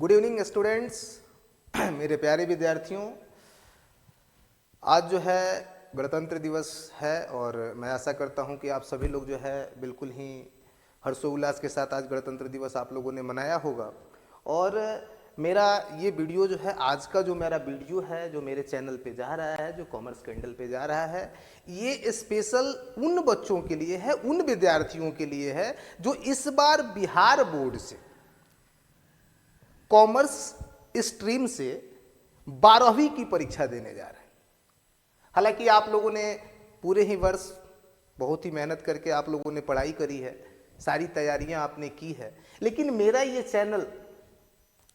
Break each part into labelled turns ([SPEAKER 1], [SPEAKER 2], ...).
[SPEAKER 1] Good evening students, मेरे प्यारे विद्यार्थियों। आज जो है गणतंत्र दिवस है और मैं आशा करता हूं कि आप सभी लोग जो है बिल्कुल ही हर्षोल्लास के साथ आज गणतंत्र दिवस आप लोगों ने मनाया होगा। और मेरा ये वीडियो जो है, आज का जो मेरा वीडियो है जो मेरे चैनल पे जा रहा है, जो कॉमर्स कैंडल पे जा रहा है, ये स्पेशल उन बच्चों के लिए है, उन विद्यार्थियों के लिए है जो इस बार बिहार बोर्ड से कॉमर्स स्ट्रीम से 12वीं की परीक्षा देने जा रहे हैं। हालांकि आप लोगों ने पूरे ही वर्ष बहुत ही मेहनत करके आप लोगों ने पढ़ाई करी है, सारी तैयारियां आपने की है, लेकिन मेरा ये चैनल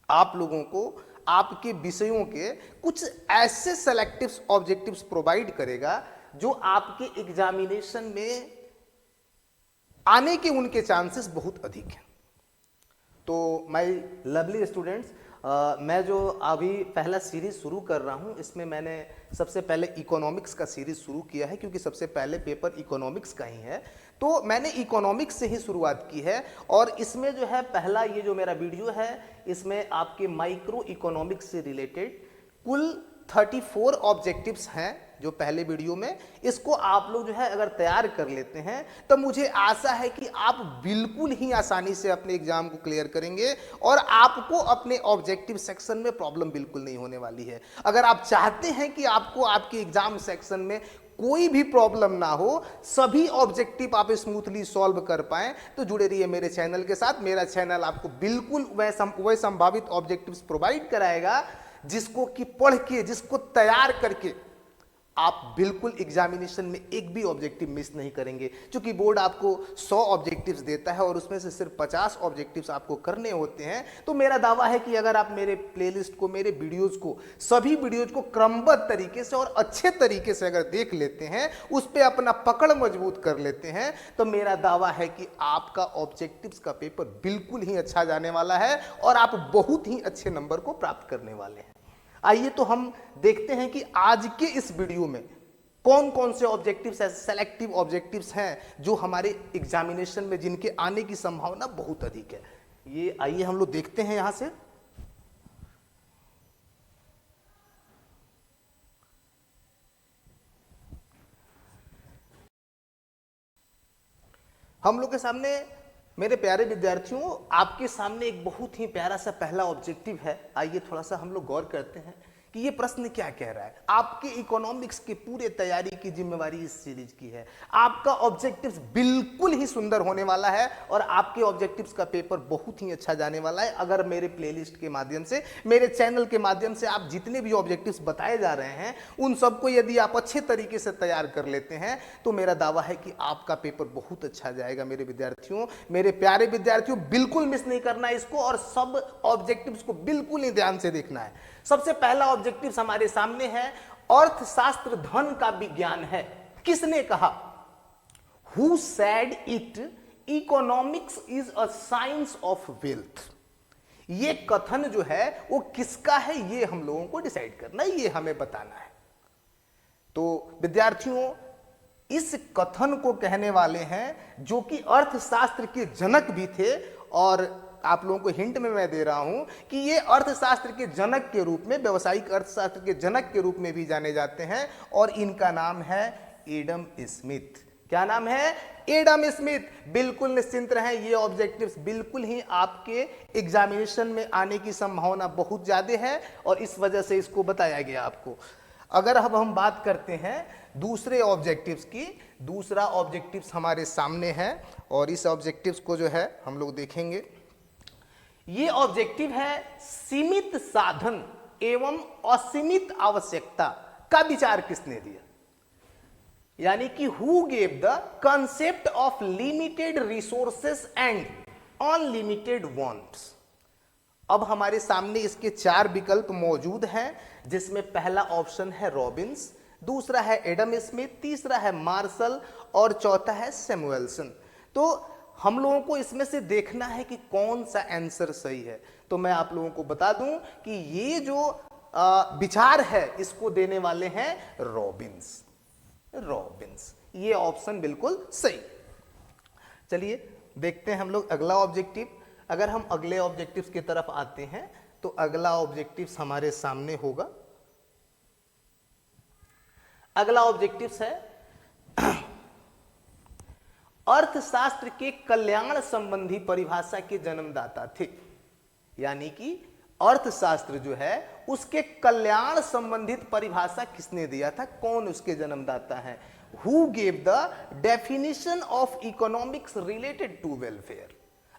[SPEAKER 1] आप लोगों को आपके विषयों के कुछ ऐसे सेलेक्टिव्स ऑब्जेक्टिव्स प्रोवाइड करेगा जो आपके एग्जामिनेशन में आने के उनके चांसेस बहुत अधिक हैं। तो माय लवली स्टूडेंट्स, मैं जो अभी पहला सीरीज शुरू कर रहा हूं, इसमें मैंने सबसे पहले इकोनॉमिक्स का सीरीज शुरू किया है, क्योंकि सबसे पहले पेपर इकोनॉमिक्स का ही है। तो मैंने इकोनॉमिक्स से ही शुरुआत की है और इसमें जो है पहला ये जो मेरा वीडियो है, इसमें आपके माइक्रो इकोनॉमिक्स से रिलेटेड कुल 34 ऑब्जेक्टिव्स हैं जो पहले वीडियो में। इसको आप लोग जो है अगर तैयार कर लेते हैं तो मुझे आशा है कि आप बिल्कुल ही आसानी से अपने एग्जाम को क्लियर करेंगे और आपको अपने ऑब्जेक्टिव सेक्शन में प्रॉब्लम बिल्कुल नहीं होने वाली है। अगर आप चाहते हैं कि आपको आपके एग्जाम सेक्शन में कोई भी प्रॉब्लम ना हो, सभी ऑब्जेक्टिव आप स्मूथली सॉल्व कर पाएं, तो जुड़े रहिए मेरे चैनल के साथ। मेरा चैनल आपको बिल्कुल वह संभावित ऑब्जेक्टिव्स प्रोवाइड कराएगा जिसको कि पढ़ के, जिसको तैयार करके आप बिल्कुल एग्जामिनेशन में एक भी ऑब्जेक्टिव मिस नहीं करेंगे। क्योंकि बोर्ड आपको 100 ऑब्जेक्टिव्स देता है और उसमें से सिर्फ 50 ऑब्जेक्टिव्स आपको करने होते हैं। तो मेरा दावा है कि अगर आप मेरे प्लेलिस्ट को, मेरे वीडियोस को, सभी वीडियोस को क्रमबद्ध तरीके से और अच्छे तरीके से अगर देख लेते हैं, उस पर अपना पकड़ मजबूत कर लेते हैं, तो मेरा दावा है कि आपका ऑब्जेक्टिव्स का पेपर बिल्कुल ही अच्छा जाने वाला है और आप बहुत ही अच्छे नंबर को प्राप्त करने वाले हैं। आइए तो हम देखते हैं कि आज के इस वीडियो में कौन कौन से ऑब्जेक्टिव्स ऐसे सेलेक्टिव ऑब्जेक्टिव्स हैं जो हमारे एग्जामिनेशन में जिनके आने की संभावना बहुत अधिक है। ये आइए हम लोग देखते हैं। यहां से हम लोग के सामने, मेरे प्यारे विद्यार्थियों, आपके सामने एक बहुत ही प्यारा सा पहला ऑब्जेक्टिव है। आइए थोड़ा सा हम लोग गौर करते हैं कि ये प्रश्न क्या कह रहा है। आपके इकोनॉमिक्स की पूरे तैयारी की जिम्मेवारी इस सीरीज की है। आपका ऑब्जेक्टिव्स बिल्कुल ही सुंदर होने वाला है और आपके ऑब्जेक्टिव्स का पेपर बहुत ही अच्छा जाने वाला है। अगर मेरे प्लेलिस्ट के माध्यम से, मेरे चैनल के माध्यम से आप जितने भी ऑब्जेक्टिव्स बताए जा रहे हैं, उन सबको यदि आप अच्छे तरीके से तैयार कर लेते हैं, तो मेरा दावा है कि आपका पेपर बहुत अच्छा जाएगा। मेरे विद्यार्थियों, मेरे प्यारे विद्यार्थियों, बिल्कुल मिस नहीं करना है इसको और सब ऑब्जेक्टिव्स को बिल्कुल ही ध्यान से देखना है। सबसे पहला ऑब्जेक्टिव हमारे सामने है, अर्थशास्त्र धन का विज्ञान है। किसने कहा? Who said it economics is a science of wealth. ये कथन जो है वो किसका है, ये हम लोगों को डिसाइड करना है, ये हमें बताना है। तो विद्यार्थियों, इस कथन को कहने वाले हैं जो कि अर्थशास्त्र के जनक भी थे, और आप लोगों को हिंट में मैं दे रहा हूं कि ये अर्थशास्त्र के जनक के रूप में, व्यवसायिक अर्थशास्त्र के जनक के रूप में भी जाने जाते हैं, और इनका नाम है एडम स्मिथ। क्या नाम है? Adam Smith. बिल्कुल निश्चिंत रहें, ये ऑब्जेक्टिव्स बिल्कुल ही आपके एग्जामिनेशन में आने की संभावना बहुत ज्यादा है और इस वजह से इसको बताया गया आपको। अगर अब हम बात करते हैं दूसरे ऑब्जेक्टिव्स की, दूसरा ऑब्जेक्टिव्स हमारे सामने है और इस ऑब्जेक्टिव्स को जो है हम लोग देखेंगे। ये ऑब्जेक्टिव है, सीमित साधन एवं असीमित आवश्यकता का विचार किसने दिया। यानी कि who gave the concept of limited resources and unlimited wants. अब हमारे सामने इसके 4 विकल्प मौजूद हैं, जिसमें पहला ऑप्शन है रॉबिन्स, दूसरा है एडम स्मिथ, तीसरा है मार्शल और चौथा है सैमुएल्सन। तो हम लोगों को इसमें से देखना है कि कौन सा आंसर सही है। तो मैं आप लोगों को बता दूं कि ये जो विचार है इसको देने वाले हैं रॉबिन्स। रॉबिन्स, ये ऑप्शन बिल्कुल सही। चलिए देखते हैं हम लोग अगला ऑब्जेक्टिव। अगर हम अगले ऑब्जेक्टिव्स की तरफ आते हैं तो अगला ऑब्जेक्टिव्स हमारे सामने होगा। अगला ऑब्जेक्टिव्स है अर्थशास्त्र के कल्याण संबंधी परिभाषा के जन्मदाता थे। यानी कि अर्थशास्त्र जो है उसके कल्याण संबंधित परिभाषा किसने दिया था, कौन उसके जन्मदाता है? Who gave the definition of economics related to welfare.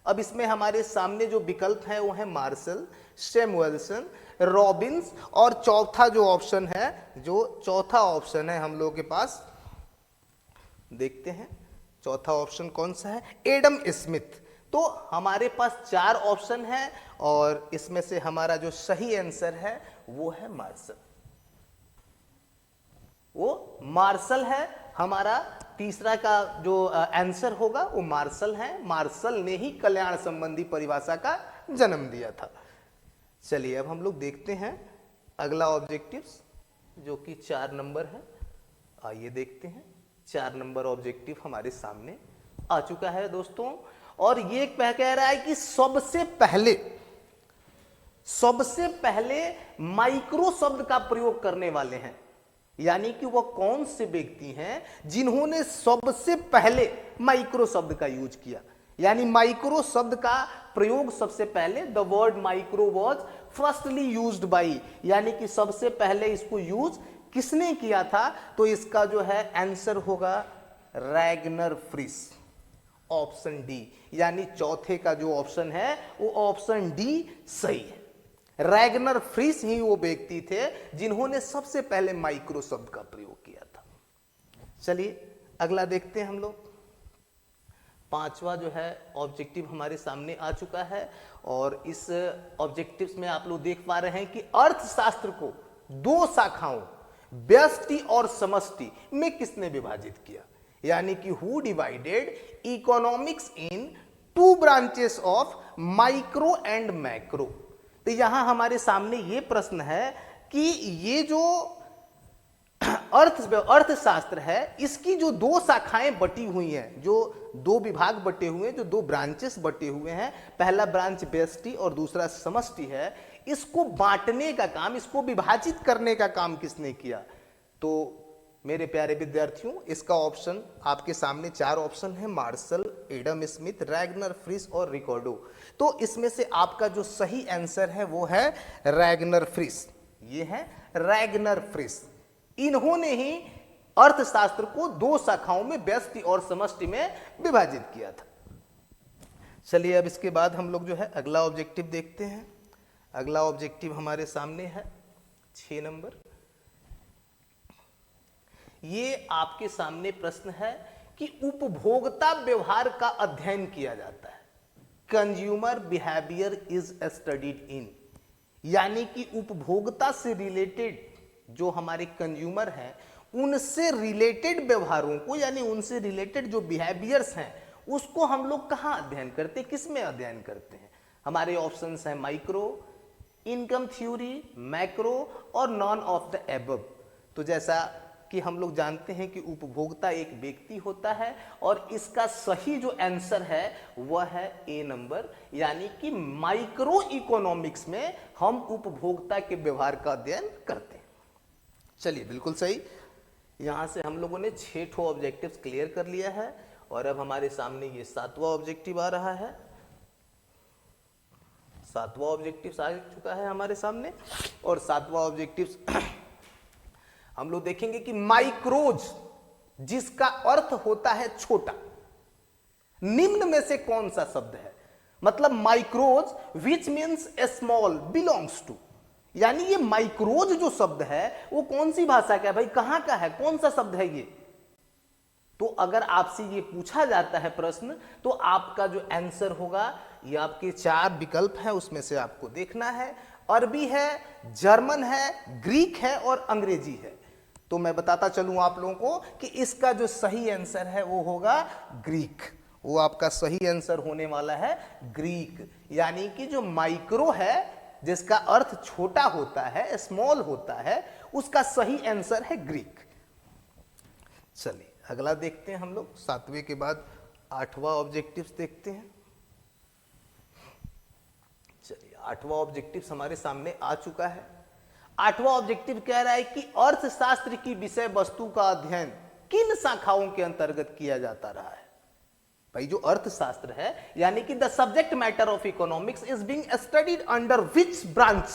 [SPEAKER 1] अब इसमें हमारे सामने जो विकल्प है वो है मार्शल, सैमुअलसन, रॉबिन्स और चौथा जो ऑप्शन है, जो चौथा ऑप्शन है हम लोगों के पास, देखते हैं चौथा ऑप्शन कौन सा है, एडम स्मिथ। तो हमारे पास 4 ऑप्शन है और इसमें से हमारा जो सही आंसर है वो है मार्शल। वो मार्शल है हमारा तीसरा का जो आंसर होगा वो मार्शल है। मार्शल ने ही कल्याण संबंधी परिभाषा का जन्म दिया था। चलिए अब हम लोग देखते हैं अगला ऑब्जेक्टिव्स जो कि 4 नंबर है। आइए देखते हैं 4 नंबर ऑब्जेक्टिव हमारे सामने आ चुका है दोस्तों। और ये कह रहा है कि सबसे पहले माइक्रो शब्द का प्रयोग करने वाले हैं। यानी कि वह कौन से व्यक्ति हैं जिन्होंने सबसे पहले माइक्रो शब्द का यूज किया। यानी माइक्रो शब्द का प्रयोग सबसे पहले, the word micro was firstly used by, यानी कि सबसे पहले इसको यूज किसने किया था? तो इसका जो है आंसर होगा रैगनर फ्रिस, ऑप्शन डी। यानी चौथे का जो ऑप्शन है वो ऑप्शन डी सही है। रैगनर फ्रिस ही वो व्यक्ति थे जिन्होंने सबसे पहले माइक्रो शब्द का प्रयोग किया था। चलिए अगला देखते हैं हम लोग। 5वां जो है ऑब्जेक्टिव हमारे सामने आ चुका है और इस ऑब्जेक्टिव्स में आप लोग देख पा रहे हैं कि अर्थशास्त्र को 2 शाखाओं व्यष्टि और समष्टि में किसने विभाजित किया। यानी कि who divided economics in 2 branches of micro and macro. तो यहां हमारे सामने ये प्रश्न है कि ये जो अर्थशास्त्र है इसकी जो 2 शाखाएं बटी हुई हैं, जो 2 विभाग बटे हुए हैं, जो 2 ब्रांचेस बटे हुए हैं, पहला ब्रांच व्यष्टि और दूसरा समष्टि है, इसको बांटने का काम, इसको विभाजित करने का काम किसने किया? तो मेरे प्यारे विद्यार्थियों इसका ऑप्शन आपके सामने 4 ऑप्शन है, Marshall, Adam Smith, Ragnar Frisch और रिकॉर्डो। तो इसमें से आपका जो सही आंसर है वो है रैगनर फ्रिस। ये है रैगनर फ्रिस। इन्होंने ही अर्थशास्त्र को 2 शाखाओं में व्यष्टि और समष्टि में विभाजित किया था। चलिए अब इसके बाद हम लोग जो है अगला ऑब्जेक्टिव देखते हैं। अगला ऑब्जेक्टिव हमारे सामने है 6 नंबर। ये आपके सामने प्रश्न है कि उपभोक्ता व्यवहार का अध्ययन किया जाता है। Consumer behaviour is studied in, यानी कि उपभोक्ता से रिलेटेड जो हमारे कंज्यूमर हैं उनसे रिलेटेड व्यवहारों को, यानी उनसे रिलेटेड जो बिहेवियर्स हैं उसको हम लोग कहां अध्ययन करते हैं, किस में अध्ययन करते हैं? हमारे ऑप्शंस हैं माइक्रो, इनकम थ्योरी, मैक्रो और नॉन ऑफ द एबव। तो जैसा कि हम लोग जानते हैं कि उपभोक्ता एक व्यक्ति होता है और इसका सही जो आंसर है वह है ए नंबर, यानी कि माइक्रो इकोनॉमिक्स में हम उपभोक्ता के व्यवहार का अध्ययन करते हैं। चलिए बिल्कुल सही। यहां से हम लोगों ने 6 ऑब्जेक्टिव्स क्लियर कर लिया है और अब हमारे सामने ये 7वां ऑब्जेक्टिव आ रहा है। 7वां ऑब्जेक्टिव आ चुका है हमारे सामने और 7वां ऑब्जेक्टिव हम लोग देखेंगे कि माइक्रोज, जिसका अर्थ होता है छोटा, निम्न में से कौन सा शब्द है? मतलब micros which means small belongs to, यानी ये माइक्रोज जो शब्द है वो कौन सी भाषा का है भाई, कहां का है, कौन सा शब्द है ये? तो अगर आपसे ये पूछा जाता है प्रश्न तो आपका जो आंसर होगा, ये आपके 4 विकल्प हैं उसमें से आपको देखना है। अरबी है, जर्मन है, ग्रीक है और अंग्रेजी है। तो मैं बताता चलूं आप लोगों को कि इसका जो सही आंसर है वो होगा ग्रीक। वो आपका सही आंसर होने वाला है ग्रीक। यानी कि जो माइक्रो है जिसका अर्थ छोटा होता है, स्मॉल होता है, उसका सही आंसर है ग्रीक। चलिए अगला देखते हैं हम लोग। 7वें के बाद 8वां ऑब्जेक्टिव्स देखते हैं। चलिए, आठवां ऑब्जेक्टिव हमारे सामने आ चुका है। आठवां ऑब्जेक्टिव कह रहा है कि अर्थशास्त्र की विषय वस्तु का अध्ययन किन शाखाओं के अंतर्गत किया जाता रहा है। भाई जो अर्थशास्त्र है यानी कि the subject matter of economics is being studied under which branch.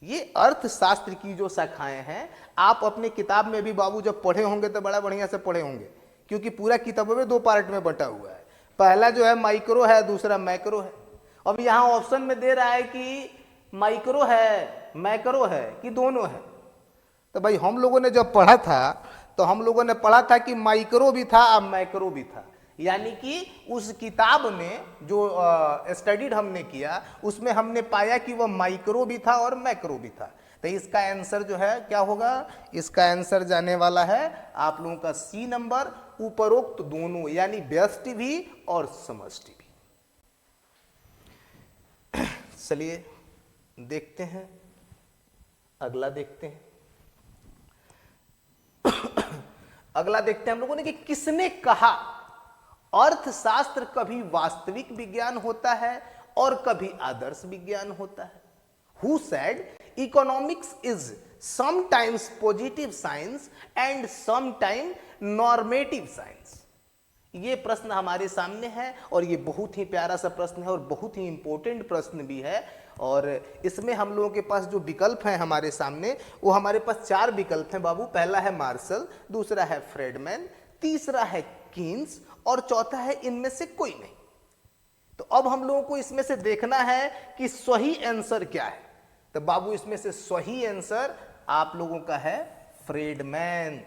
[SPEAKER 1] ये अर्थशास्त्र की जो शाखाएं हैं, आप अपने किताब में भी बाबू जब पढ़े होंगे तो बड़ा बढ़िया से पढ़े होंगे, क्योंकि पूरा किताबों में दो पार्ट में बटा हुआ है। पहला जो है माइक्रो है, दूसरा मैक्रो है। अब यहां ऑप्शन में दे रहा है कि माइक्रो है, मैक्रो है कि दोनों है। तो भाई हम लोगों ने जब पढ़ा था तो हम लोगों ने पढ़ा था कि माइक्रो भी था और मैक्रो भी था, यानी कि उस किताब में जो स्टडीड हमने किया उसमें हमने पाया कि वह माइक्रो भी था और मैक्रो भी था। तो इसका आंसर जो है क्या होगा, इसका आंसर जाने वाला है आप लोगों का सी नंबर, उपरोक्त दोनों, यानी व्यष्टि भी और समष्टि भी। चलिए देखते हैं, अगला देखते हैं। अगला देखते हैं हम लोगों ने कि किसने कहा अर्थशास्त्र कभी वास्तविक विज्ञान होता है और कभी आदर्श विज्ञान होता है। Who said economics is sometimes positive science and sometimes normative science? ये प्रश्न हमारे सामने है और ये बहुत ही प्यारा सा प्रश्न है और बहुत ही इंपॉर्टेंट प्रश्न भी है। और इसमें हम लोगों के पास जो विकल्प हैं हमारे सामने, वो हमारे पास चार विकल्प हैं बाबू। पहला है मार्शल, दूसरा है फ्रेडमैन, तीसरा है कीन्स और चौथा है इनमें से कोई नहीं। तो अब हम लोगों को इसमें से देखना है कि सही आंसर क्या है। तो बाबू इसमें से सही आंसर आप लोगों का है फ्रेडमैन।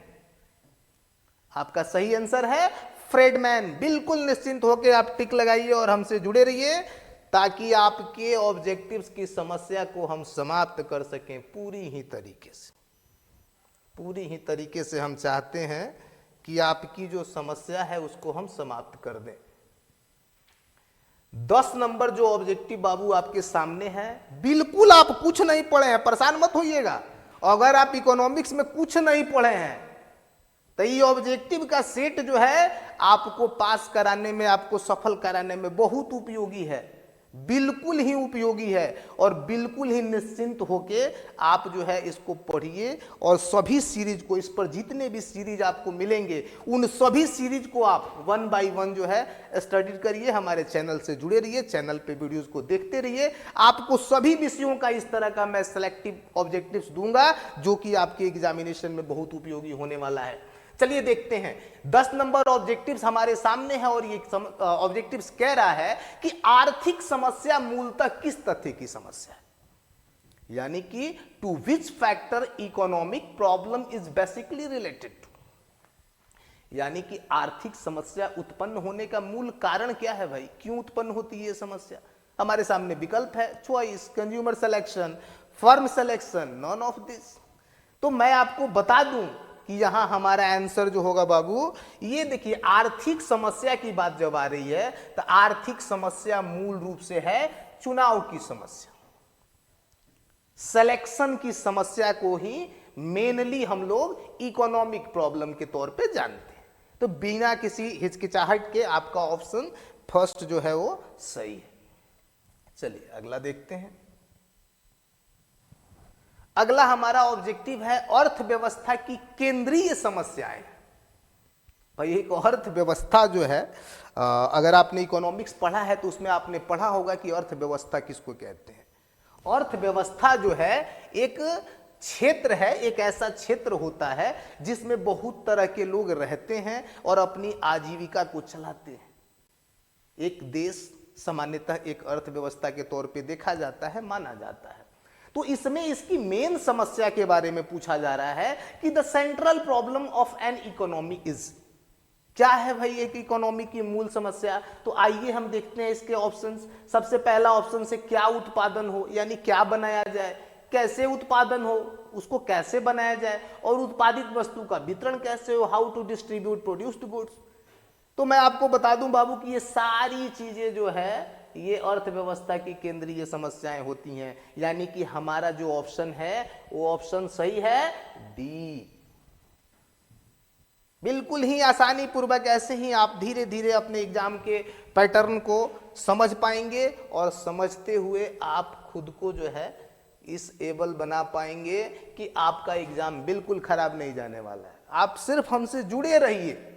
[SPEAKER 1] आपका सही आंसर है फ्रेडमैन। बिल्कुल निश्चिंत होकर आप टिक लगाइए और हमसे जुड़े रहिए ताकि आपके ऑब्जेक्टिव्स की समस्या को हम समाप्त कर सकें पूरी ही तरीके से। पूरी ही तरीके से हम चाहते हैं कि आपकी जो समस्या है उसको हम समाप्त कर दें। 10 नंबर जो ऑब्जेक्टिव बाबू आपके सामने है, बिल्कुल आप कुछ नहीं पढ़े हैं, परेशान मत होइएगा। अगर आप इकोनॉमिक्स में कुछ नहीं पढ़े हैं तो ये ऑब्जेक्टिव का सेट जो है आपको पास कराने में, आपको सफल कराने में बहुत उपयोगी है, बिल्कुल ही उपयोगी है। और बिल्कुल ही निश्चिंत होके आप जो है इसको पढ़िए और सभी सीरीज को, इस पर जितने भी सीरीज आपको मिलेंगे उन सभी सीरीज को आप 1 बाय 1 जो है स्टडी करिए। हमारे चैनल से जुड़े रहिए, चैनल पे वीडियोस को देखते रहिए। आपको सभी विषयों का इस तरह का मैं सिलेक्टिव ऑब्जेक्टिव्स दूंगा जो कि आपके एग्जामिनेशन में बहुत उपयोगी होने वाला है। चलिए देखते हैं, 10 नंबर ऑब्जेक्टिव्स हमारे सामने है और ये ऑब्जेक्टिव्स कह रहा है कि आर्थिक समस्या मूलतः किस तथ्य की समस्या है, यानी कि to which factor economic problem is basically related to, यानी कि आर्थिक समस्या उत्पन्न होने का मूल कारण क्या है भाई, क्यों उत्पन्न होती है ये समस्या। हमारे सामने विकल्प है choice, consumer selection, firm selection, none of this. तो मैं आपको बता दूं कि यहां हमारा आंसर जो होगा बाबू, ये देखिए आर्थिक समस्या की बात जब आ रही है तो आर्थिक समस्या मूल रूप से है चुनाव की समस्या, सिलेक्शन की समस्या को ही मेनली हम लोग इकोनॉमिक प्रॉब्लम के तौर पे जानते हैं। तो बिना किसी हिचकिचाहट के आपका ऑप्शन फर्स्ट जो है वो सही है। चलिए अगला देखते हैं। अगला हमारा ऑब्जेक्टिव है अर्थव्यवस्था की केंद्रीय समस्याएं। भाई एक अर्थव्यवस्था जो है, अगर आपने इकोनॉमिक्स पढ़ा है तो उसमें आपने पढ़ा होगा कि अर्थव्यवस्था किसको कहते हैं। अर्थव्यवस्था जो है एक क्षेत्र है, एक ऐसा क्षेत्र होता है जिसमें बहुत तरह के लोग रहते हैं और अपनी आजीविका को चलाते हैं। एक देश सामान्यतः एक अर्थव्यवस्था के तौर पे देखा जाता है, माना जाता है। तो इसमें इसकी मेन समस्या के बारे में पूछा जा रहा है कि the central problem of an economy is, क्या है भाई एक इकोनॉमी की मूल समस्या। तो आइए हम देखते हैं इसके ऑप्शंस। सबसे पहला ऑप्शन से क्या उत्पादन हो, यानी क्या बनाया जाए, कैसे उत्पादन हो, उसको कैसे बनाया जाए, और उत्पादित वस्तु का वितरण कैसे हो, how to distribute produced goods. तो मैं आपको बता दूं बाबू कि ये सारी चीजें जो है ये अर्थव्यवस्था की केंद्रीय समस्याएं होती हैं, यानी कि हमारा जो ऑप्शन है वो ऑप्शन सही है डी। बिल्कुल ही आसानी पूर्वक ऐसे ही आप धीरे धीरे अपने एग्जाम के पैटर्न को समझ पाएंगे और समझते हुए आप खुद को जो है इस एबल बना पाएंगे कि आपका एग्जाम बिल्कुल खराब नहीं जाने वाला है। आप सिर्फ हमसे जुड़े रहिए,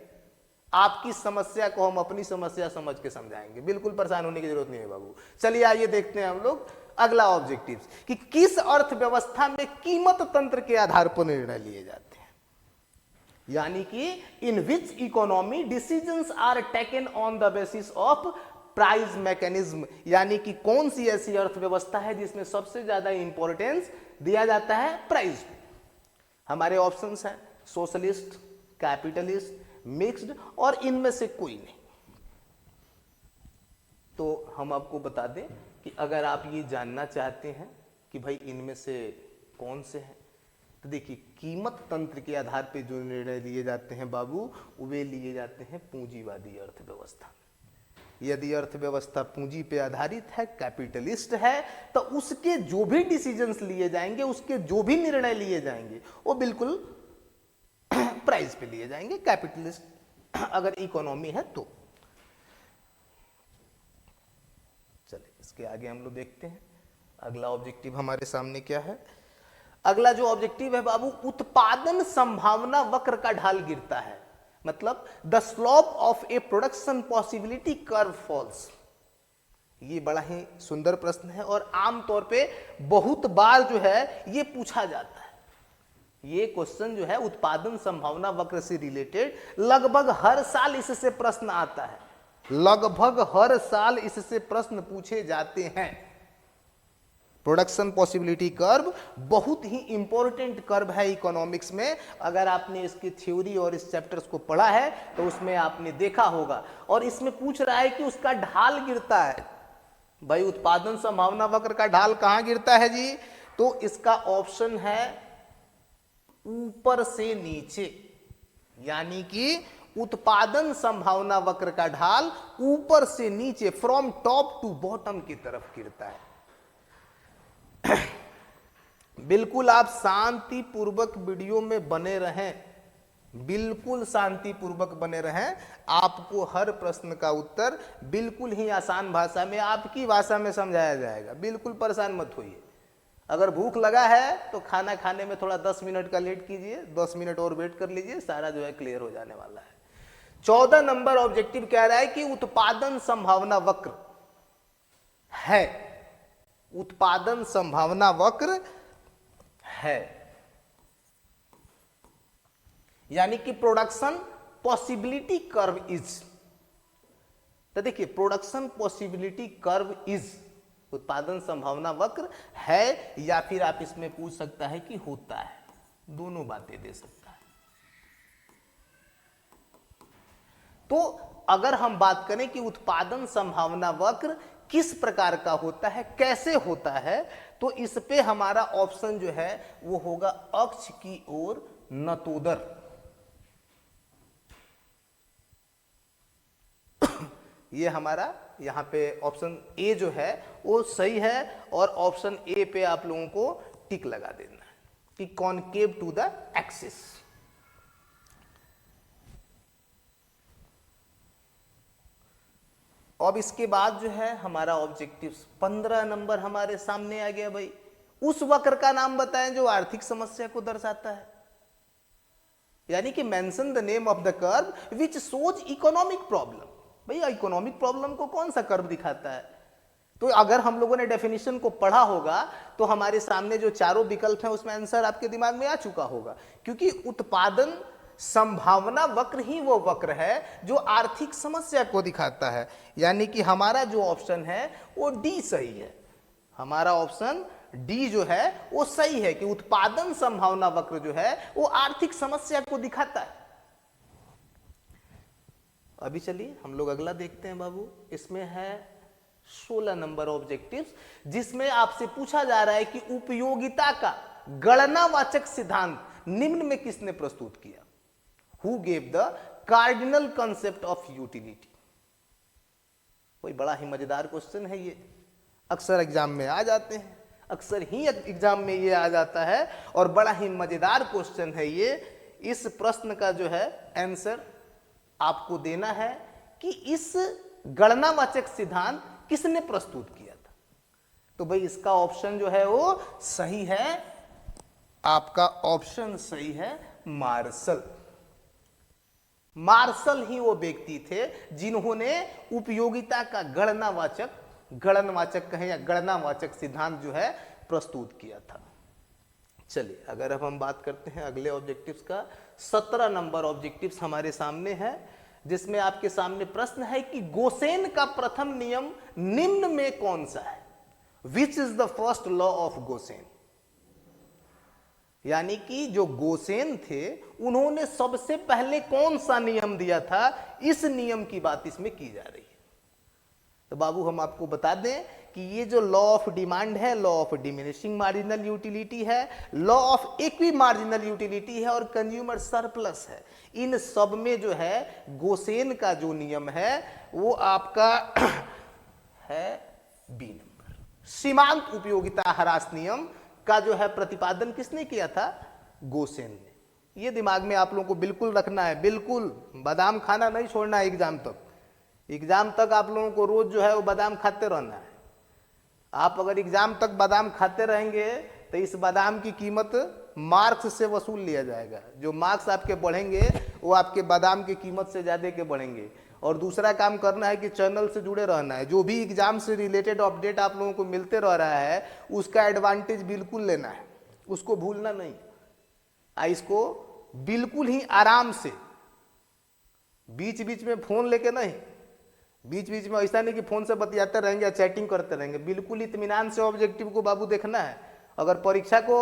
[SPEAKER 1] आपकी समस्या को हम अपनी समस्या समझ के समझाएंगे, बिल्कुल परेशान होने की जरूरत नहीं है बाबू। चलिए आइए देखते हैं हम लोग अगला ऑब्जेक्टिव कि किस अर्थव्यवस्था में कीमत तंत्र के आधार पर निर्णय लिए जाते हैं, यानी कि in which economy decisions are taken on the basis of price mechanism, यानी कि कौन सी ऐसी अर्थव्यवस्था है जिसमें सबसे ज्यादा इंपॉर्टेंस दिया जाता है प्राइस को। हमारे ऑप्शंस हैं सोशलिस्ट, कैपिटलिस्ट, मिक्स्ड और इनमें से कोई नहीं। तो हम आपको बता दें कि अगर आप ये जानना चाहते हैं कि भाई इनमें से कौन से हैं, तो देखिए कीमत तंत्र के आधार पर जो निर्णय लिए जाते हैं बाबू, वे लिए जाते हैं पूंजीवादी अर्थव्यवस्था। यदि अर्थव्यवस्था पूंजी पे आधारित है, कैपिटलिस्ट है, तो उसके जो भी डिसीजंस लिए जाएंगे, उसके जो भी निर्णय लिए जाएंगे, वो बिल्कुल प्राइस पे लिए जाएंगे। कैपिटलिस्ट अगर इकोनॉमी है तो। चलिए इसके आगे हम लोग देखते हैं अगला ऑब्जेक्टिव हमारे सामने क्या है। अगला जो ऑब्जेक्टिव है बाबू, उत्पादन संभावना वक्र का ढाल गिरता है, मतलब the slope of a production possibility curve falls. ये बड़ा ही सुंदर प्रश्न है और आमतौर पे बहुत बार जो है ये पूछा जाता है। ये क्वेश्चन जो है उत्पादन संभावना वक्र से रिलेटेड लगभग हर साल इससे प्रश्न आता है, लगभग हर साल इससे प्रश्न पूछे जाते हैं। प्रोडक्शन पॉसिबिलिटी कर्व बहुत ही इंपॉर्टेंट कर्व है इकोनॉमिक्स में। अगर आपने इसकी थ्योरी और इस चैप्टर्स को पढ़ा है तो उसमें आपने देखा होगा। और इसमें पूछ रहा है कि उसका ढाल गिरता है। भाई उत्पादन संभावना वक्र का ढाल कहां गिरता है जी? तो इसका ऑप्शन है ऊपर से नीचे, यानी कि उत्पादन संभावना वक्र का ढाल ऊपर से नीचे, फ्रॉम टॉप टू बॉटम की तरफ गिरता है। बिल्कुल आप शांति पूर्वक वीडियो में बने रहें, बिल्कुल शांति पूर्वक बने रहें। आपको हर प्रश्न का उत्तर बिल्कुल ही आसान भाषा में, आपकी भाषा में समझाया जाएगा। बिल्कुल परेशान मत होइए। अगर भूख लगा है तो खाना खाने में थोड़ा 10 मिनट का लेट कीजिए, 10 मिनट और वेट कर लीजिए, सारा जो है क्लियर हो जाने वाला है। 14 नंबर ऑब्जेक्टिव कह रहा है कि उत्पादन संभावना वक्र है, उत्पादन संभावना वक्र है, यानी कि प्रोडक्शन पॉसिबिलिटी कर्व इज। तो देखिए प्रोडक्शन पॉसिबिलिटी कर्व इज उत्पादन संभावना वक्र है, या फिर आप इसमें पूछ सकता है कि होता है, दोनों बातें दे सकता है। तो अगर हम बात करें कि उत्पादन संभावना वक्र किस प्रकार का होता है, कैसे होता है, तो इस पे हमारा ऑप्शन जो है वो होगा अक्ष की ओर नतोदर। ये हमारा यहाँ पे ऑप्शन ए जो है वो सही है, और ऑप्शन ए पे आप लोगों को टिक लगा देना है कि कॉनकेव टू द एक्सिस। अब इसके बाद जो है हमारा ऑब्जेक्टिव 15 नंबर हमारे सामने आ गया। भाई उस वक्र का नाम बताएं जो आर्थिक समस्या को दर्शाता है, यानी कि mention the name of the curve which shows economic problem. भैया इकोनॉमिक प्रॉब्लम को कौन सा कर्व दिखाता है? तो अगर हम लोगों ने डेफिनेशन को पढ़ा होगा तो हमारे सामने जो चारों विकल्प हैं उसमें आंसर आपके दिमाग में आ चुका होगा, क्योंकि उत्पादन संभावना वक्र ही वो वक्र है जो आर्थिक समस्या को दिखाता है। यानी कि हमारा जो ऑप्शन है वो डी सही है, हमारा ऑप्शन डी जो है वो सही है कि उत्पादन संभावना वक्र जो है वो आर्थिक समस्या को दिखाता है। अभी चलिए हम लोग अगला देखते हैं बाबू। इसमें है 16 नंबर ऑब्जेक्टिव्स, जिसमें आपसे पूछा जा रहा है कि उपयोगिता का गणनावाचक सिद्धांत निम्न में किसने प्रस्तुत किया? Who gave the cardinal concept of utility. कोई बड़ा ही मजेदार क्वेश्चन है ये, अक्सर एग्जाम में आ जाते हैं, अक्सर ही एग्जाम में ये आ जाता है और बड़ा ही मजेदार क्वेश्चन है ये। इस प्रश्न का जो है आंसर आपको देना है कि इस गणनावाचक सिद्धांत किसने प्रस्तुत किया था। तो भाई इसका ऑप्शन जो है वो सही है, आपका ऑप्शन सही है मार्शल। मार्शल ही वो व्यक्ति थे जिन्होंने उपयोगिता का गणनावाचक कहें या गणनावाचक सिद्धांत जो है प्रस्तुत किया था। चलिए अगर अब हम बात करते हैं अगले ऑब्जेक्टिव्स का, 17 नंबर ऑब्जेक्टिव्स हमारे सामने है, जिसमें आपके सामने प्रश्न है कि गोसेन का प्रथम नियम निम्न में कौन सा है। Which is the first law of Gaussian. यानी कि जो गोसेन थे उन्होंने सबसे पहले कौन सा नियम दिया था, इस नियम की बात इसमें की जा रही है। तो बाबू हम आपको बता दें कि ये जो लॉ ऑफ डिमांड है, law of diminishing marginal utility है, law of equi marginal utility है और कंज्यूमर सरप्लस है, इन सब में जो है गोसेन का जो नियम है वो आपका है बी नंबर। सीमांत उपयोगिता ह्रास नियम का जो है प्रतिपादन किसने किया था, गोसेन ने। ये दिमाग में आप लोगों को बिल्कुल रखना है, बिल्कुल बादाम खाना नहीं छोड़ना है एग्जाम तक। एग्जाम तक आप लोगों को रोज जो है वो बादाम खाते रहना है। आप अगर एग्जाम तक बादाम खाते रहेंगे तो इस बादाम की कीमत मार्क्स से वसूल लिया जाएगा। जो मार्क्स आपके बढ़ेंगे वो आपके बादाम की कीमत से ज्यादा के बढ़ेंगे। और दूसरा काम करना है कि चैनल से जुड़े रहना है, जो भी एग्जाम से रिलेटेड अपडेट आप लोगों को मिलते रह रहा है उसका एडवांटेज बिल्कुल लेना है, उसको भूलना नहीं। इसको बिल्कुल ही आराम से, बीच बीच में फोन लेके नहीं, बीच बीच में ऐसा नहीं कि फोन से बतियाते रहेंगे या चैटिंग करते रहेंगे। बिल्कुल इत्मीनान से ऑब्जेक्टिव को बाबू देखना है। अगर परीक्षा को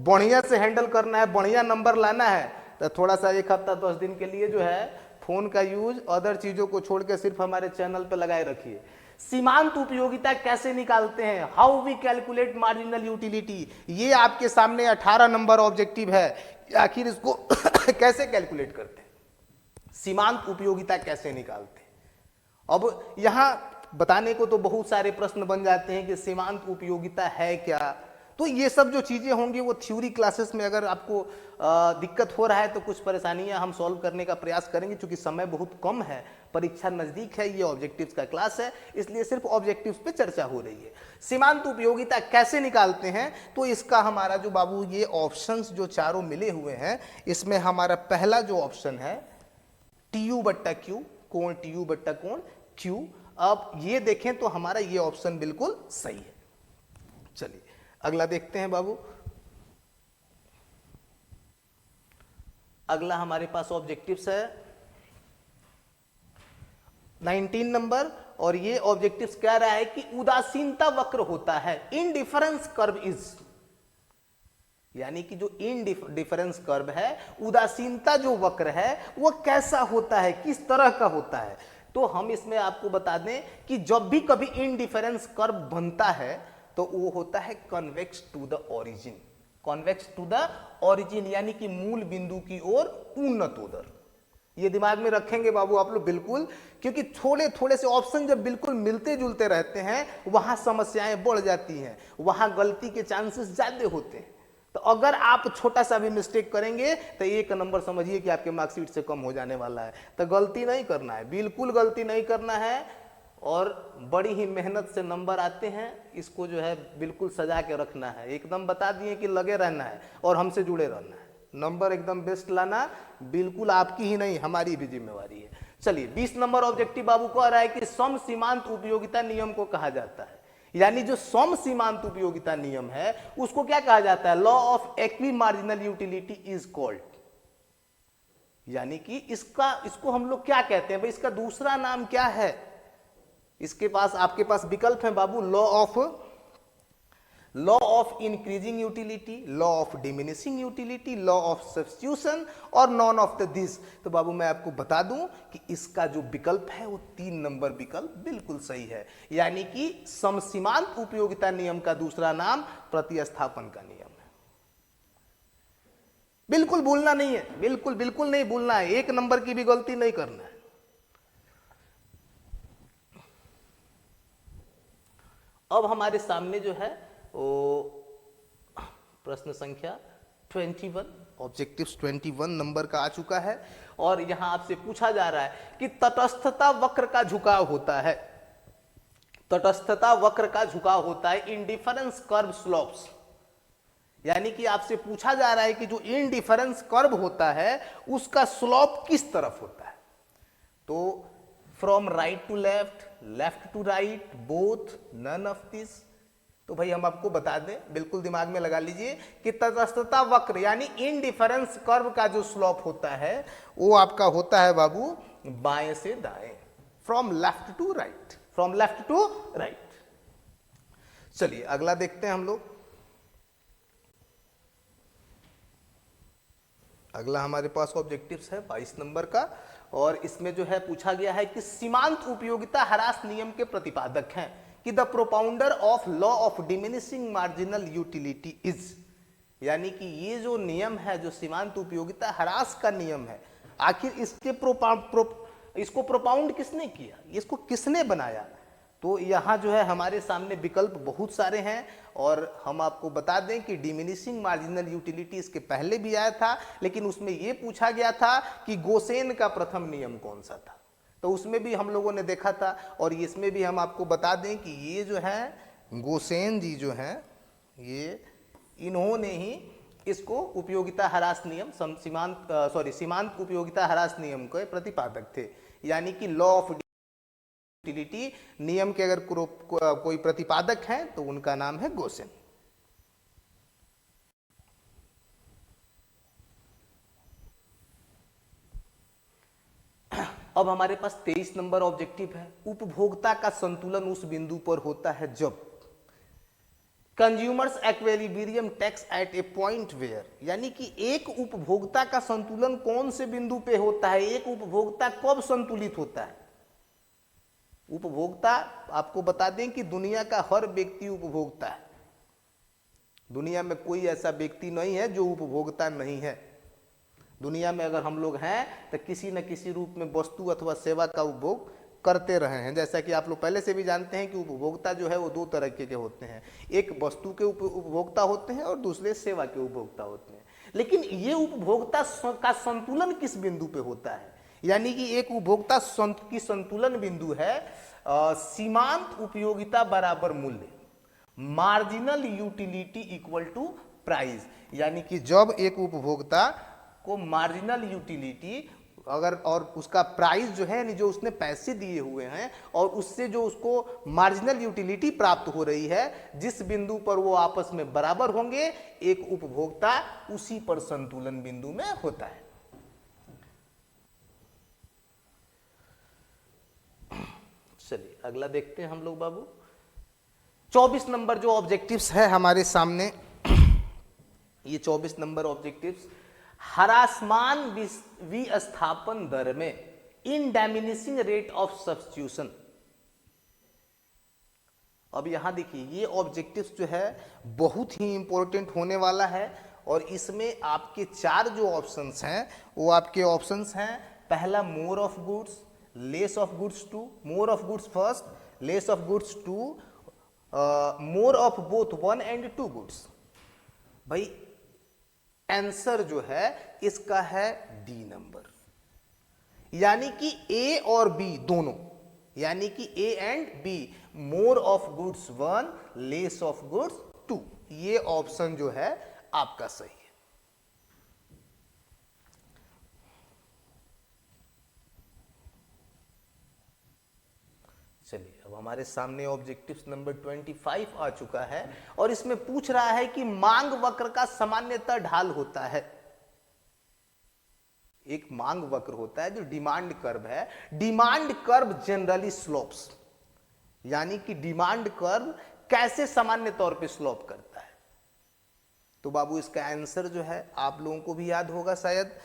[SPEAKER 1] बढ़िया से हैंडल करना है, बढ़िया नंबर लाना है, तो थोड़ा सा 1 हफ्ता 10 दिन के लिए जो है फोन का यूज अदर चीजों को छोड़ के सिर्फ हमारे चैनल पे लगाए रखिए। सीमांत उपयोगिता कैसे निकालते हैं, how we calculate marginal utility, ये आपके सामने 18 नंबर ऑब्जेक्टिव है। आखिर इसको कैसे कैलकुलेट करते हैं, सीमांत उपयोगिता कैसे निकालते हैं। अब यहां बताने को तो बहुत सारे प्रश्न बन जाते हैं कि सीमांत उपयोगिता है क्या। तो ये सब जो चीजें होंगी वो थ्योरी क्लासेस में अगर आपको दिक्कत हो रहा है तो कुछ परेशानियां हम सॉल्व करने का प्रयास करेंगे, क्योंकि समय बहुत कम है, परीक्षा नजदीक है, ये ऑब्जेक्टिव्स का क्लास है, इसलिए सिर्फ ऑब्जेक्टिव्स पे चर्चा हो रही है। सीमांत उपयोगिता कैसे निकालते हैं, तो इसका हमारा जो बाबू ये ऑप्शंस जो चारों मिले हुए हैं, इसमें हमारा पहला जो ऑप्शन है TU बट्टा Q, कोण TU बट्टा कोण Q। अब ये देखें तो हमारा ये ऑप्शन बिल्कुल सही है। चलिए अगला देखते हैं बाबू। अगला हमारे पास ऑब्जेक्टिव्स है 19 नंबर, और ये ऑब्जेक्टिव्स कह रहा है कि उदासीनता वक्र होता है, इनडिफरेंस कर्व इज, यानी कि जो इनडिफरेंस कर्व है, उदासीनता जो वक्र है वो कैसा होता है, किस तरह का होता है। तो हम इसमें आपको बता दें कि जब भी कभी इनडिफरेंस कर्व बनता है तो वो होता है convex to the origin, convex to the origin, यानी कि मूल बिंदु की ओर उन्नतोदर। ये दिमाग में रखेंगे बाबू आप लोग बिल्कुल, क्योंकि थोड़े थोड़े से ऑप्शन जब बिल्कुल मिलते जुलते रहते हैं वहां समस्याएं बढ़ जाती हैं, वहां गलती के चांसेस ज्यादा होते हैं। तो अगर आप छोटा सा भी मिस्टेक करेंगे तो 1 नंबर समझिए कि आपके मार्कशीट से कम हो जाने वाला है। तो गलती नहीं करना है, बिल्कुल गलती नहीं करना है, और बड़ी ही मेहनत से नंबर आते हैं, इसको जो है बिल्कुल सजा के रखना है। एकदम बता दिए कि लगे रहना है और हमसे जुड़े रहना है, नंबर एकदम बेस्ट लाना बिल्कुल आपकी ही नहीं हमारी भी जिम्मेवारी है। चलिए 20 नंबर ऑब्जेक्टिव बाबू कह रहा है कि सम सीमांत उपयोगिता नियम को कहा जाता है, यानी जो सम सीमांत उपयोगिता नियम है उसको क्या कहा जाता है, law of equi marginal utility is called. यानी कि इसको हम लोग क्या कहते हैं भाई, इसका दूसरा नाम क्या है, इसके पास आपके पास विकल्प है बाबू, law of increasing utility, law of diminishing utility, law of substitution और नॉन ऑफ द दिस। तो बाबू मैं आपको बता दूं कि इसका जो विकल्प है वो 3 नंबर विकल्प बिल्कुल सही है, यानी कि समसीमांत उपयोगिता नियम का दूसरा नाम प्रतिस्थापन का नियम है। बिल्कुल भूलना नहीं है, बिल्कुल बिल्कुल नहीं भूलना है, 1 नंबर की भी गलती नहीं करना है। अब हमारे सामने जो है वो प्रश्न संख्या 21 ऑब्जेक्टिव्स 21 नंबर का आ चुका है और यहां आपसे पूछा जा रहा है कि तटस्थता वक्र का झुकाव होता है, तटस्थता वक्र का झुकाव होता है इंडिफरेंस कर्व स्लोप्स, यानी कि आपसे पूछा जा रहा है कि जो इनडिफरेंस कर्व होता है उसका स्लोप किस तरफ होता है। तो from right to left, left to right, both, none of this. तो भाई हम आपको बता दें, बिल्कुल दिमाग में लगा लीजिए कि तटस्थता वक्र यानी इनडिफरेंस कर्व का जो स्लोप होता है वो आपका होता है बाबू बाएं से दाएं, from left to right, from left to right. चलिए अगला देखते हैं हम लोग। अगला हमारे पास ऑब्जेक्टिव्स है 22 नंबर का और इसमें जो है पूछा गया है कि सीमांत उपयोगिता ह्रास नियम के प्रतिपादक हैं कि the propounder of law of diminishing marginal utility is, यानी कि ये जो नियम है, जो सीमांत उपयोगिता ह्रास का नियम है, आखिर इसके इसको प्रोपाउंड किसने किया, इसको किसने बनाया। तो यहाँ जो है हमारे सामने विकल्प बहुत सारे हैं और हम आपको बता दें कि डिमिनिशिंग मार्जिनल यूटिलिटी इसके पहले भी आया था, लेकिन उसमें यह पूछा गया था कि गोसेन का प्रथम नियम कौन सा था, तो उसमें भी हम लोगों ने देखा था और इसमें भी हम आपको बता दें कि ये जो है गोसेन जी जो हैं ये इन्होंने ही इसको उपयोगिता ह्रास नियम सीमांत उपयोगिता ह्रास नियम के प्रतिपादक थे, यानी कि लॉ ऑफ यूटिलिटी नियम के अगर कोई प्रतिपादक हैं तो उनका नाम है गोसेन। अब हमारे पास 23 नंबर ऑब्जेक्टिव है, उपभोक्ता का संतुलन उस बिंदु पर होता है जब consumer's equilibrium takes at a point where, यानी कि एक उपभोक्ता का संतुलन कौन से बिंदु पे होता है, एक उपभोक्ता कब संतुलित होता है। उपभोक्ता आपको बता दें कि दुनिया का हर व्यक्ति उपभोक्ता है, दुनिया में कोई ऐसा व्यक्ति नहीं है जो उपभोक्ता नहीं है। दुनिया में अगर हम लोग हैं तो किसी न किसी रूप में वस्तु अथवा सेवा का उपभोग करते रहे हैं, जैसा कि आप लोग पहले से भी जानते हैं कि उपभोक्ता जो है वो दो तरह के होते हैं, एक वस्तु के उपभोक्ता होते हैं और दूसरे सेवा के उपभोक्ता होते हैं। लेकिन ये उपभोक्ता का संतुलन किस बिंदु पे होता है, यानी कि एक उपभोक्ता की संतुलन बिंदु है सीमांत उपयोगिता बराबर मूल्य, marginal utility equal to price, यानी कि जब एक उपभोक्ता को मार्जिनल यूटिलिटी अगर और उसका प्राइस जो है, जो उसने पैसे दिए हुए हैं और उससे जो उसको मार्जिनल यूटिलिटी प्राप्त हो रही है, जिस बिंदु पर वो आपस में बराबर होंगे एक उपभोक्ता उसी पर संतुलन बिंदु में होता है। चलिए अगला देखते हैं हम लोग बाबू। 24 नंबर जो ऑब्जेक्टिव्स है हमारे सामने, ये 24 नंबर ऑब्जेक्टिव्स ह्रासमान विस्थापन दर में इन डायमिनिशिंग रेट ऑफ सब्स्टिट्यूशन। अब यहां देखिए ये ऑब्जेक्टिव्स जो है बहुत ही इंपॉर्टेंट होने वाला है और इसमें आपके चार जो ऑप्शंस हैं वो आपके ऑप्शंस हैं, पहला more of goods, less of goods two, more of goods first, less of goods two, more of both one and two goods. भाई आंसर जो है इसका है डी नंबर, यानी कि ए और बी दोनों, यानी कि A and B, more of goods one, less of goods two, ये ऑप्शन जो है आपका सही है। चलिए अब हमारे सामने ऑब्जेक्टिव्स नंबर 25 आ चुका है और इसमें पूछ रहा है कि मांग वक्र का सामान्यतः ढाल होता है। एक मांग वक्र होता है जो डिमांड कर्व है, डिमांड कर्व जनरली स्लोप्स, यानी कि डिमांड कर्व कैसे सामान्य तौर पे स्लोप करता है। तो बाबू इसका आंसर जो है आप लोगों को भी याद होगा शायद,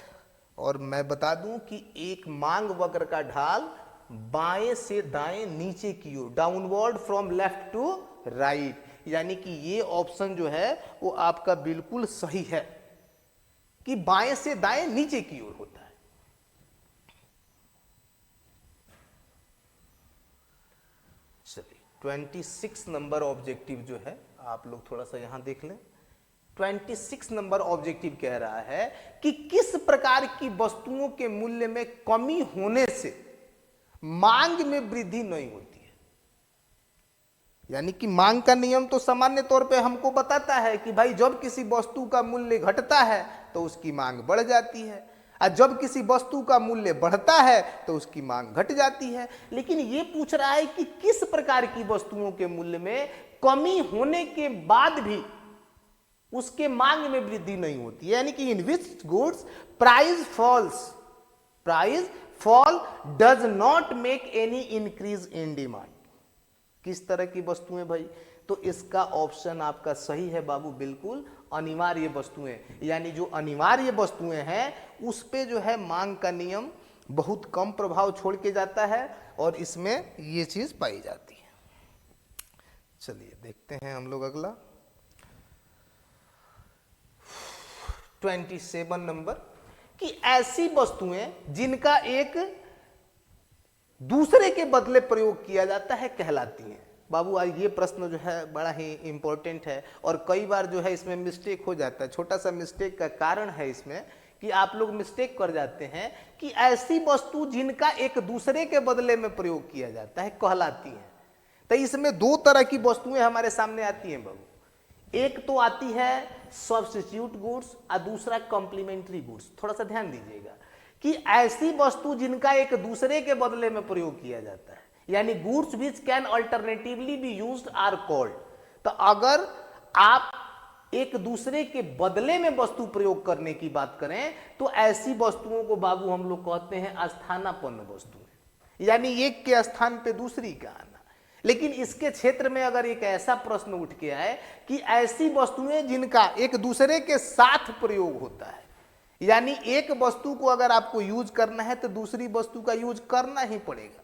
[SPEAKER 1] और मैं बता दूं कि एक मांग वक्र का ढाल बाएं से दाएं नीचे की ओर, downward from left to right, यानी कि ये ऑप्शन जो है वो आपका बिल्कुल सही है कि बाएं से दाएं नीचे की ओर होता है। चलिए 26 नंबर ऑब्जेक्टिव जो है आप लोग थोड़ा सा यहां देख लें। 26 नंबर ऑब्जेक्टिव कह रहा है कि किस प्रकार की वस्तुओं के मूल्य में कमी होने से मांग में वृद्धि नहीं होती है। यानी कि मांग का नियम तो सामान्य तौर पे हमको बताता है कि भाई जब किसी वस्तु का मूल्य घटता है तो उसकी मांग बढ़ जाती है, और जब किसी वस्तु का मूल्य बढ़ता है तो उसकी मांग घट जाती है। लेकिन ये पूछ रहा है कि किस प्रकार की वस्तुओं के मूल्य में कमी होने के बाद भी उसके मांग में वृद्धि नहीं होती है। यानी कि in which goods price fall does not make any increase in demand. किस तरह की वस्तुएं भाई? तो इसका ऑप्शन आपका सही है बाबू, बिल्कुल अनिवार्य वस्तुएं। यानी जो अनिवार्य वस्तुएं हैं उस पे जो है मांग का नियम बहुत कम प्रभाव छोड़ के जाता है और इसमें ये चीज पाई जाती है। चलिए देखते हैं हम लोग अगला 27 नंबर, कि ऐसी वस्तुएं जिनका एक दूसरे के बदले प्रयोग किया जाता है कहलाती हैं। बाबू आज ये प्रश्न जो है बड़ा ही इंपॉर्टेंट है और कई बार जो है इसमें मिस्टेक हो जाता है। छोटा सा मिस्टेक का कारण है इसमें कि आप लोग मिस्टेक कर जाते हैं कि ऐसी वस्तु जिनका एक दूसरे के बदले में प्रयोग किया जाता है कहलाती हैं। तो इसमें दो तरह की वस्तुएं हमारे सामने आती हैं बाबू। एक तो आती है सब्स्टिट्यूट गुड्स और दूसरा कॉम्प्लीमेंट्री गुड्स। थोड़ा सा ध्यान दीजिएगा कि ऐसी वस्तु जिनका एक दूसरे के बदले में प्रयोग किया जाता है, यानी goods which can alternatively be used are called. तो अगर आप एक दूसरे के बदले में वस्तु प्रयोग करने की बात करें तो ऐसी वस्तुओं को बाबू हम लोग कहते हैं स्थानापन्न वस्तुएं, यानी एक के स्थान पे दूसरी का आना। लेकिन इसके क्षेत्र में अगर एक ऐसा प्रश्न उठ के आए कि ऐसी वस्तुएं जिनका एक दूसरे के साथ प्रयोग होता है, यानी एक वस्तु को अगर आपको यूज करना है तो दूसरी वस्तु का यूज करना ही पड़ेगा।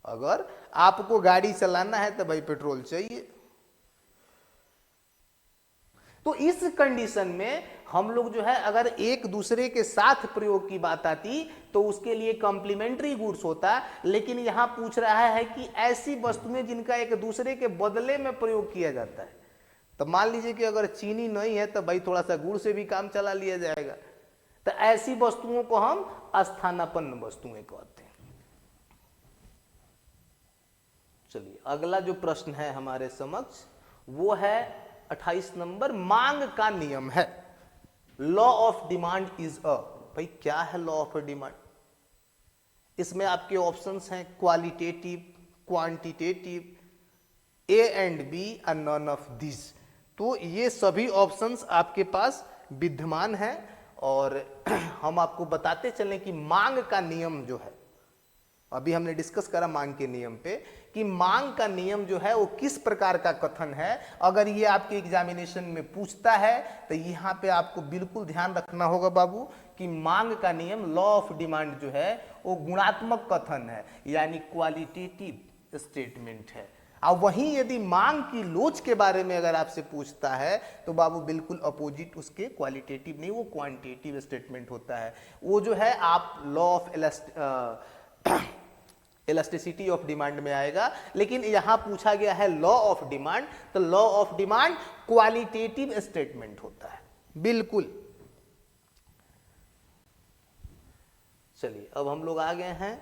[SPEAKER 1] अगर आपको गाड़ी चलाना है तो भाई पेट्रोल चाहिए। तो इस कंडीशन में हम लोग जो है अगर एक दूसरे के साथ प्रयोग की बात आती तो उसके लिए कॉम्प्लीमेंट्री गुड्स होता। लेकिन यहां पूछ रहा है कि ऐसी वस्तुएं जिनका एक दूसरे के बदले में प्रयोग किया जाता है। तो मान लीजिए कि अगर चीनी नहीं है तो भाई थोड़ा सा गुड़ से भी काम चला लिया जाएगा। तो ऐसी वस्तुओं को हम स्थानापन्न वस्तुएं कहते हैं। चलिए अगला जो प्रश्न है हमारे समक्ष वो है 28 नंबर, मांग का नियम है। Law of demand is a. भाई क्या है लॉ ऑफ डिमांड? इसमें आपके ऑप्शंस हैं qualitative, quantitative, A and B and none of this. तो ये सभी ऑप्शंस आपके पास विद्यमान हैं और हम आपको बताते चलें कि मांग का नियम जो है, अभी हमने डिस्कस करा मांग के नियम पे कि मांग का नियम जो है वो किस प्रकार का कथन है। अगर ये आपके एग्जामिनेशन में पूछता है तो यहाँ पे आपको बिल्कुल ध्यान रखना होगा बाबू कि मांग का नियम लॉ ऑफ डिमांड जो है वो गुणात्मक कथन है, यानी क्वालिटेटिव स्टेटमेंट है। और वहीं यदि मांग की लोच के बारे में अगर आपसे पूछता है तो बाबू बिल्कुल अपोजिट उसके, क्वालिटेटिव नहीं वो क्वांटिटेटिव स्टेटमेंट होता है। वो जो है आप law of elasticity of demand में आएगा। लेकिन यहां पूछा गया है लॉ ऑफ डिमांड, तो law of demand qualitative statement होता है बिल्कुल। चलिए अब हम लोग आ गए हैं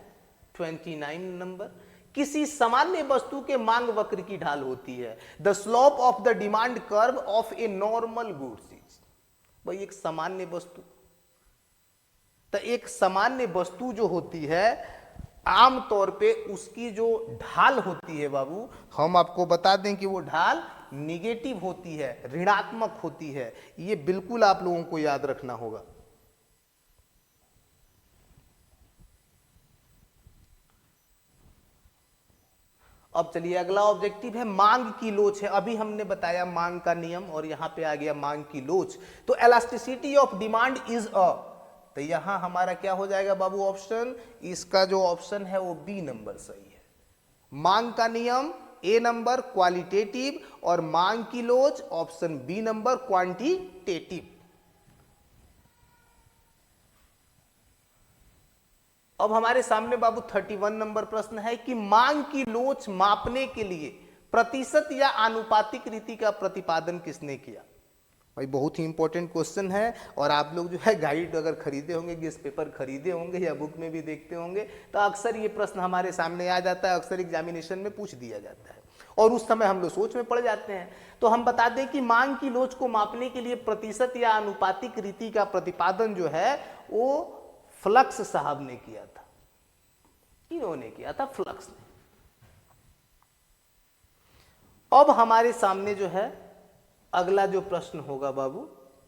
[SPEAKER 1] 29 नंबर, किसी सामान्य वस्तु के मांग वक्र की ढाल होती है। The slope of the demand curve of a normal goods is. भाई एक सामान्य वस्तु, तो एक सामान्य वस्तु जो होती है आमतौर पे उसकी जो ढाल होती है बाबू, हम आपको बता दें कि वो ढाल निगेटिव होती है, ऋणात्मक होती है। ये बिल्कुल आप लोगों को याद रखना होगा। अब चलिए अगला ऑब्जेक्टिव है मांग की लोच है। अभी हमने बताया मांग का नियम और यहां पे आ गया मांग की लोच। तो elasticity of demand is a, तो यहां हमारा क्या हो जाएगा बाबू ऑप्शन, इसका जो ऑप्शन है वो बी नंबर सही है। मांग का नियम ए नंबर क्वालिटेटिव और मांग की लोच ऑप्शन बी नंबर क्वांटिटेटिव। अब हमारे सामने बाबू 31 नंबर प्रश्न है कि मांग की लोच मापने के लिए प्रतिशत या आनुपातिक रीति का प्रतिपादन किसने किया? भाई बहुत ही इंपॉर्टेंट क्वेश्चन है, और आप लोग जो है गाइड अगर खरीदे होंगे, गेस पेपर खरीदे होंगे या बुक में भी देखते होंगे, तो अक्सर ये प्रश्न हमारे सामने आ जाता है, अक्सर एग्जामिनेशन में पूछ दिया जाता है और उस समय हम लोग सोच में पड़ जाते हैं। तो हम बता दें कि मांग की लोच को मापने के लिए प्रतिशत या आनुपातिक रीति का प्रतिपादन जो है वो फ्लक्स साहब ने किया था। इन्होंने किया था, फ्लक्स ने। अब हमारे सामने जो है अगला जो प्रश्न होगा बाबू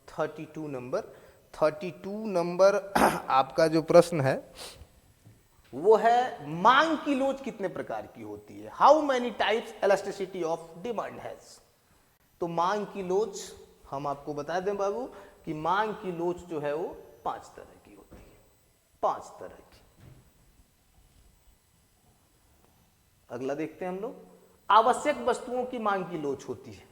[SPEAKER 1] 32 नंबर आपका जो प्रश्न है वो है मांग की लोच कितने प्रकार की होती है? How many types elasticity of demand has. तो मांग की लोच हम आपको बता दें बाबू कि मांग की लोच जो है वो 5 तरह की होती है, 5 तरह की। अगला देखते हैं हम लोग। आवश्यक वस्तुओं की मांग की लोच होती है।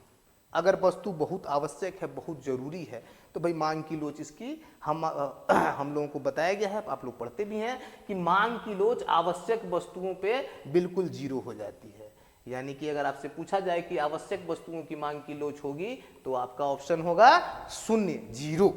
[SPEAKER 1] अगर वस्तु बहुत आवश्यक है, बहुत जरूरी है, तो भाई मांग की लोच इसकी हम लोगों को बताया गया है, आप लोग पढ़ते भी हैं कि मांग की लोच आवश्यक वस्तुओं पे बिल्कुल जीरो हो जाती है। यानी कि अगर आपसे पूछा जाए कि आवश्यक वस्तुओं की मांग की लोच होगी, तो आपका ऑप्शन होगा 0, 0।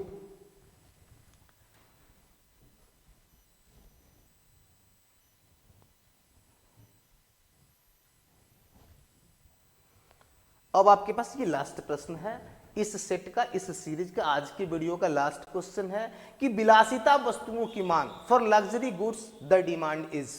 [SPEAKER 1] अब आपके पास ये लास्ट प्रश्न है इस सेट का, इस सीरीज का, आज की वीडियो का लास्ट क्वेश्चन है कि विलासिता वस्तुओं की मांग for luxury goods the demand is.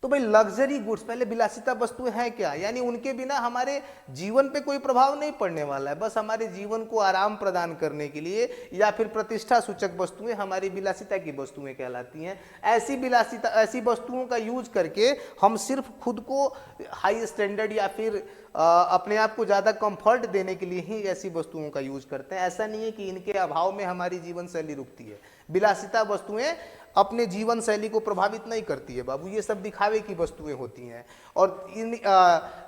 [SPEAKER 1] तो भाई लग्जरी गुड्स, पहले विलासिता वस्तुएं हैं क्या? यानी उनके बिना हमारे जीवन पे कोई प्रभाव नहीं पड़ने वाला है, बस हमारे जीवन को आराम प्रदान करने के लिए या फिर प्रतिष्ठा सूचक वस्तुएं हमारी विलासिता की वस्तुएं कहलाती हैं। ऐसी विलासिता, ऐसी वस्तुओं का यूज करके हम सिर्फ खुद को हाई स्टैंडर्ड या फिर अपने आप को ज़्यादा कंफर्ट देने के लिए ही ऐसी वस्तुओं का यूज करते हैं। ऐसा नहीं है कि इनके अभाव में हमारी जीवन शैली रुकती है। विलासिता वस्तुएं अपने जीवन शैली को प्रभावित नहीं करती है बाबू, ये सब दिखावे की वस्तुएं होती हैं। और इन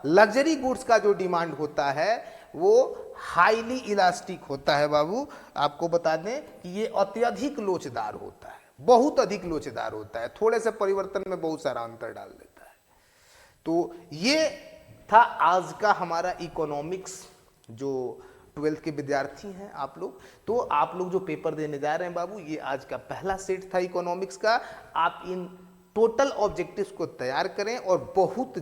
[SPEAKER 1] लग्जरी गुड्स का जो डिमांड होता है वो हाईली इलास्टिक होता है बाबू। आपको बता दें कि ये अत्यधिक लोचदार होता है, बहुत अधिक लोचदार होता है, थोड़े से परिवर्तन में बहुत सारा अंतर डाल देता है। तो ये था आज का हमारा इकोनॉमिक्स। जो 12th के विद्यार्थी हैं आप लोग, तो आप लोग जो पेपर देने जा रहे हैं बाबू, ये आज का पहला सेट था इकोनॉमिक्स का। आप इन टोटल ऑब्जेक्टिव्स को तैयार करें और बहुत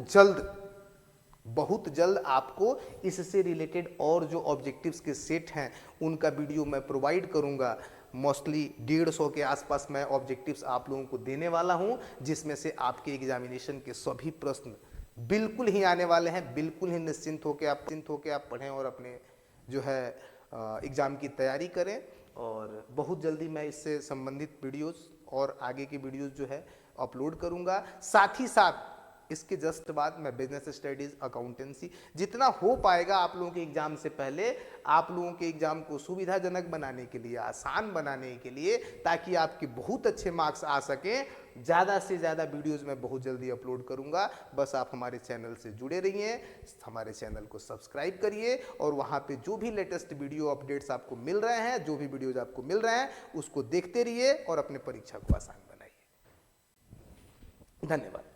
[SPEAKER 1] जल्द आपको इससे रिलेटेड और जो ऑब्जेक्टिव्स के सेट हैं उनका वीडियो मैं प्रोवाइड करूंगा। मोस्टली 150 के आसपास मैं ऑब्जेक्टिव्स आप लोगों को देने वाला हूं, जिसमें से आपके एग्जामिनेशन के सभी प्रश्न बिल्कुल ही आने वाले हैं। बिल्कुल ही निश्चिंत होकर आप पढ़ें और अपने जो है एग्ज़ाम की तैयारी करें। और बहुत जल्दी मैं इससे संबंधित वीडियोस और आगे की वीडियोस जो है अपलोड करूंगा। साथ ही साथ इसके जस्ट बाद मैं बिजनेस स्टडीज़, अकाउंटेंसी, जितना हो पाएगा आप लोगों के एग्ज़ाम से पहले आप लोगों के एग्ज़ाम को सुविधाजनक बनाने के लिए, आसान बनाने के लिए, ताकि आपके बहुत अच्छे मार्क्स आ सकें, ज़्यादा से ज़्यादा वीडियोस मैं बहुत जल्दी अपलोड करूंगा। बस आप हमारे चैनल से जुड़े रहिए, हमारे चैनल को सब्सक्राइब करिए और वहाँ पे जो भी लेटेस्ट वीडियो अपडेट्स आपको मिल रहे हैं, जो भी वीडियोज आपको मिल रहे हैं, उसको देखते रहिए और अपने परीक्षा को आसान बनाइए। धन्यवाद।